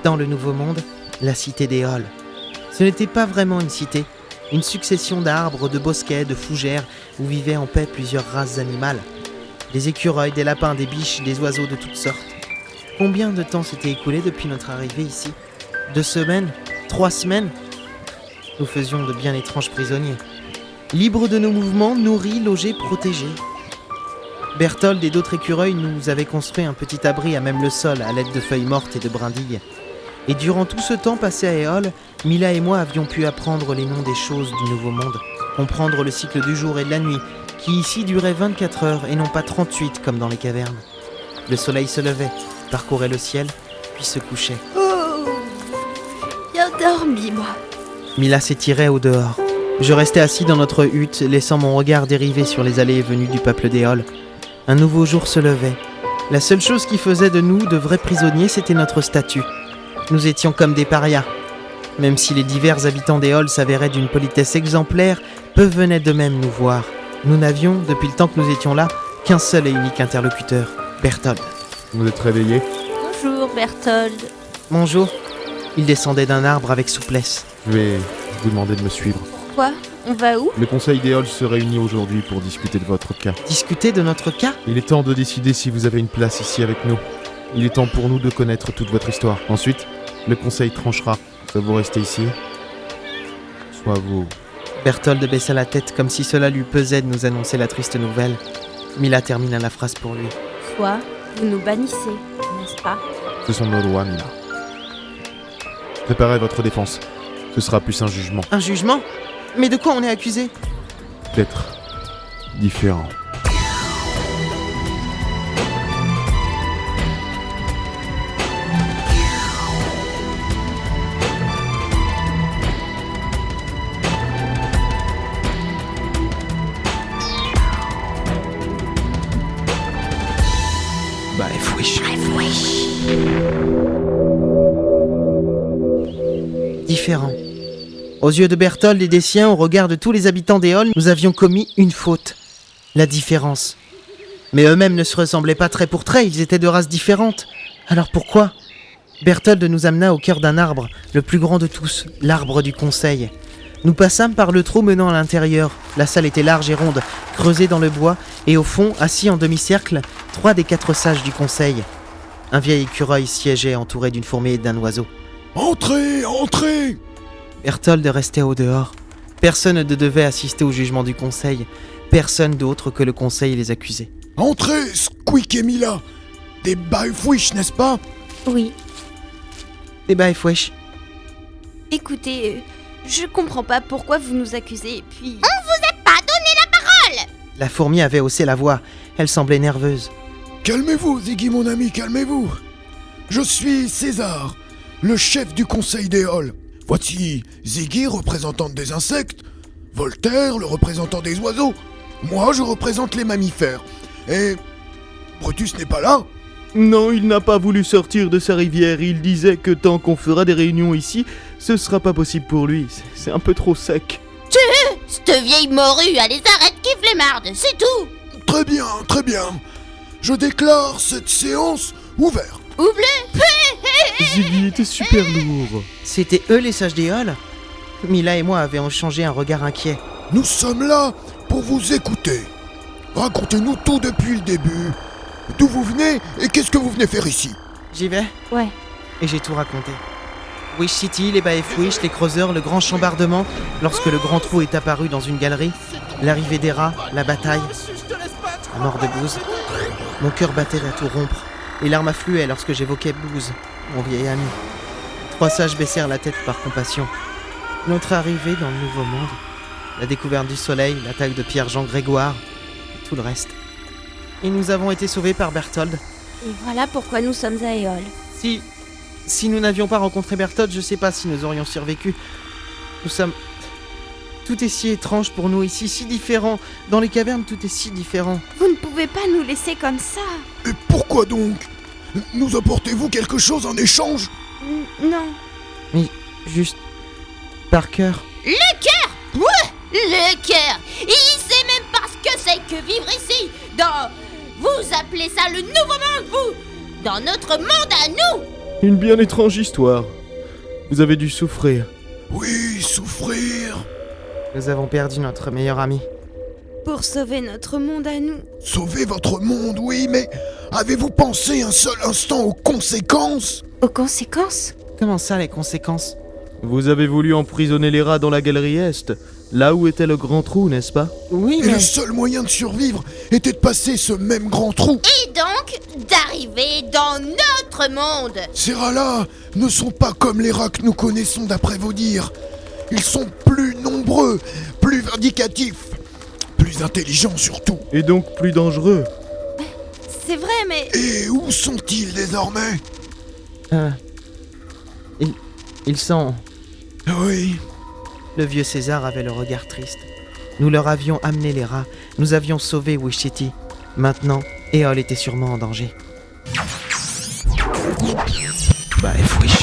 Dans le Nouveau Monde, la cité d'Éole. Ce n'était pas vraiment une cité, une succession d'arbres, de bosquets, de fougères où vivaient en paix plusieurs races animales. Des écureuils, des lapins, des biches, des oiseaux de toutes sortes. Combien de temps s'était écoulé depuis notre arrivée ici ? 2 semaines ? 3 semaines ? Nous faisions de bien étranges prisonniers. Libres de nos mouvements, nourris, logés, protégés. Berthold et d'autres écureuils nous avaient construit un petit abri à même le sol à l'aide de feuilles mortes et de brindilles. Et durant tout ce temps passé à Éole, Mila et moi avions pu apprendre les noms des choses du Nouveau Monde, comprendre le cycle du jour et de la nuit, qui ici durait 24 heures et non pas 38 comme dans les cavernes. Le soleil se levait, parcourait le ciel, puis se couchait. Oh, bien dormi, moi. Mila s'étirait au dehors. Je restais assis dans notre hutte, laissant mon regard dériver sur les allées et venues du peuple d'Éole. Un nouveau jour se levait. La seule chose qui faisait de nous de vrais prisonniers, c'était notre statut. Nous étions comme des parias. Même si les divers habitants d'Éole s'avéraient d'une politesse exemplaire, peu venaient d'eux-mêmes nous voir. Nous n'avions, depuis le temps que nous étions là, qu'un seul et unique interlocuteur, Berthold. Vous êtes réveillé ? Bonjour, Berthold. Bonjour. Il descendait d'un arbre avec souplesse. Je vais vous demander de me suivre. Quoi ? On va où ? Le conseil d'Éole se réunit aujourd'hui pour discuter de votre cas. Discuter de notre cas ? Il est temps de décider si vous avez une place ici avec nous. Il est temps pour nous de connaître toute votre histoire. Ensuite, le conseil tranchera. Soit vous restez ici, soit vous... Berthold baissa la tête comme si cela lui pesait de nous annoncer la triste nouvelle. Mila termina la phrase pour lui. Soit vous nous bannissez, n'est-ce pas ? Ce sont nos lois, Mila. Préparez votre défense. Ce sera plus un jugement. Un jugement ? Mais de quoi on est accusé ? D'être différent. Différent. Aux yeux de Berthold et des siens, au regard de tous les habitants d'Éole, nous avions commis une faute. La différence. Mais eux-mêmes ne se ressemblaient pas trait pour trait, ils étaient de races différentes. Alors pourquoi ? Berthold nous amena au cœur d'un arbre, le plus grand de tous, l'arbre du conseil. Nous passâmes par le trou menant à l'intérieur. La salle était large et ronde, creusée dans le bois, et au fond, assis en demi-cercle, 3 des 4 sages du conseil. Un vieil écureuil siégeait entouré d'une fourmi et d'un oiseau. « Entrez, entrez !» Berthold restait au dehors. Personne ne devait assister au jugement du conseil. Personne d'autre que le conseil et les accusés. « Entrez, Squeak et Mila ! Des baïfouiches, n'est-ce pas ?» Oui. Des baïfouiches. Écoutez, je comprends pas pourquoi vous nous accusez, et puis... La fourmi avait haussé la voix. Elle semblait nerveuse. « Calmez-vous, Ziggy mon ami, calmez-vous. Je suis César, le chef du conseil d'Éole. Voici Ziggy, représentante des insectes, Voltaire, le représentant des oiseaux. Moi, je représente les mammifères. Et... Brutus n'est pas là ? Non, il n'a pas voulu sortir de sa rivière. Il disait que tant qu'on fera des réunions ici, ce sera pas possible pour lui. C'est un peu trop sec. Cette vieille morue, elle les arrête qui flemmarde, c'est tout. Très bien, très bien. Je déclare cette séance ouverte. Ouvre-le. Ziggy était super lourd. C'était eux les sages d'Éole ? Mila et moi avions échangé un regard inquiet. Nous sommes là pour vous écouter. Racontez-nous tout depuis le début. D'où vous venez et qu'est-ce que vous venez faire ici ? J'y vais ? Ouais. Et j'ai tout raconté. Wish City, les baïfouiches, les creuseurs, le grand chambardement, lorsque le grand trou est apparu dans une galerie, l'arrivée des rats, la bataille, la mort de Booz. Mon cœur battait à tout rompre. Les larmes affluaient lorsque j'évoquais Booz, mon vieil ami. 3 sages baissèrent la tête par compassion. Notre arrivée dans le Nouveau Monde, la découverte du soleil, l'attaque de Pierre-Jean Grégoire, et tout le reste. Et nous avons été sauvés par Berthold. Et voilà pourquoi nous sommes à Éole. Si nous n'avions pas rencontré Berthold, je sais pas si nous aurions survécu. Nous sommes... Tout est si étrange pour nous ici, si différent. Dans les cavernes, tout est si différent. Vous ne pouvez pas nous laisser comme ça. Et pourquoi donc ? Nous apportez-vous quelque chose en échange ? Non. Mais juste... par cœur. Le cœur. Ouais, le cœur. Il sait même pas ce que c'est que vivre ici. Vous appelez ça le Nouveau Monde, vous ? Dans notre monde à nous ? Une bien étrange histoire. Vous avez dû souffrir. Oui, souffrir. Nous avons perdu notre meilleur ami. Pour sauver notre monde à nous. Sauver votre monde, oui, mais avez-vous pensé un seul instant aux conséquences? Aux conséquences? Comment ça, les conséquences? Vous avez voulu emprisonner les rats dans la galerie Est, là où était le grand trou, n'est-ce pas? Oui, Et mais... le seul moyen de survivre était de passer ce même grand trou. Et donc, d'arriver dans notre monde. Ces rats-là ne sont pas comme les rats que nous connaissons d'après vos dires. Ils sont plus nombreux, plus vindicatifs, plus intelligents surtout. Et donc plus dangereux. C'est vrai, mais... Et où sont-ils désormais? Ils sont... Oui, Le vieux César avait le regard triste. Nous leur avions amené les rats, nous avions sauvé Wish City. Maintenant, Éole était sûrement en danger. Bah, Wish